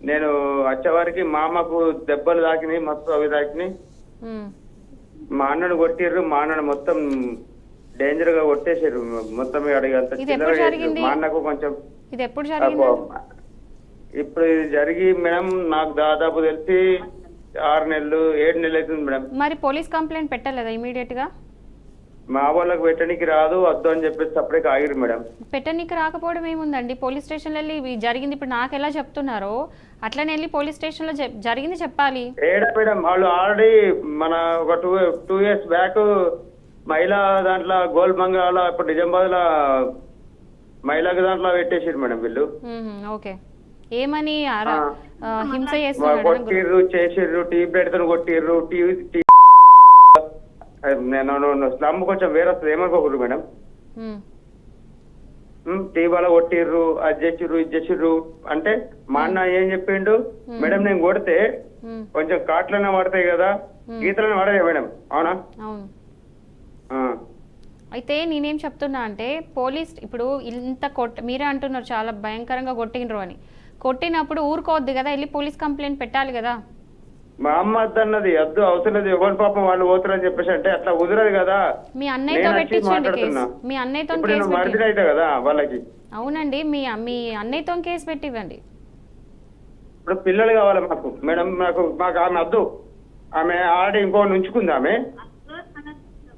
నేను వచ్చేవారికి మా అమ్మకు దెబ్బలు తాకినాయి, మస్తు అవి తాకినాయి. ఉమ్. మా అన్నను కొట్టిర్రు, మా అన్నను మొత్తం డేంజర్ గా కొట్టేసారు మొత్తం. అడిగంత ఇది ఎప్పుడు జరిగింది? మా అన్నకు కొంచెం ఇది ఎప్పుడు జరిగింది? ఇప్పుడు ఇది జరిగి మేడం నాకు దాదాపు తెలిసి 6 నెలలు 7 నెలలు అవుతుంది మేడం. మరి పోలీస్ కంప్లైంట్ పెట్టలేదా ఇమీడియట్ గా? మా వాళ్ళకి పెట్టడానికి రాదు వద్దు అని చెప్పేసి సపరేట్ ఆగిరు మేడం. పెట్టనీకి రాకపోవడం ఏముందండి, పోలీస్ స్టేషన్లో వెళ్ళి ఇవి జరిగింది ఇప్పుడు నాకు ఎలా చెప్తున్నారో అట్లనే వెళ్ళి పోలీస్ స్టేషన్లో జరిగింది చెప్పాలి. ఏడా మేడం వాళ్ళు ఆల్రెడీ మన ఒక టూ ఇయర్స్ బ్యాక్ మహిళా దాంట్లో గోల్డ్ బంగాళ ఇప్పుడు నిజామాబాద్ లో మహిళకు దాంట్లో పెట్టేసారు మేడం వీళ్ళు. ఓకే, ఏమని హింస కొట్టిర్రు చేసిర్రు, టీ బ్రెడ్ తో కొట్టిర్రు, నేను స్లమ్ కొంచెం వేరే వస్తుంది ఏమనుకోకూడదు మేడం. టీ వాళ్ళ కొట్టిర్రు, అది చేసిర్రు ఇది చేసిర్రు అంటే మా అన్న ఏం చెప్పిండు, మేడం నేను కొడితే కొంచెం కాట్లనే పడతాయి కదా, గీతలనే పడదే మేడం, అవునా? అవును. అయితే నేనేం చెప్తున్నా అంటే పోలీస్ ఇప్పుడు ఇంత మీరే అంటున్నారు చాలా భయంకరంగా కొట్టిండ్రు అని, కొట్టినప్పుడు ఊరుకోవద్దు కదా, వెళ్ళి పోలీస్ కంప్లైంట్ పెట్టాలి కదా. మా అమ్మ అద్దన్నది వద్దు అవసరం లేదు, ఎవరి పాపం వాళ్ళు పోతారని చెప్పేసి అంటే అట్లా కుదరదు కదా. మీ అన్నయ్యతో పెట్టించండి కేసు, మీ అన్నయ్యతో కేసు అయితే కదా వాళ్ళకి. అవునండి, మీ అన్నయ్యతో కేసు పెట్టివ్వండి. ఇప్పుడు పిల్లలు కావాలి మాకు మేడం, మాకు ఆమె వద్దు, ఆమె ఆల్రెడీ ఇంకో ఉంచుకుంది ఆమె.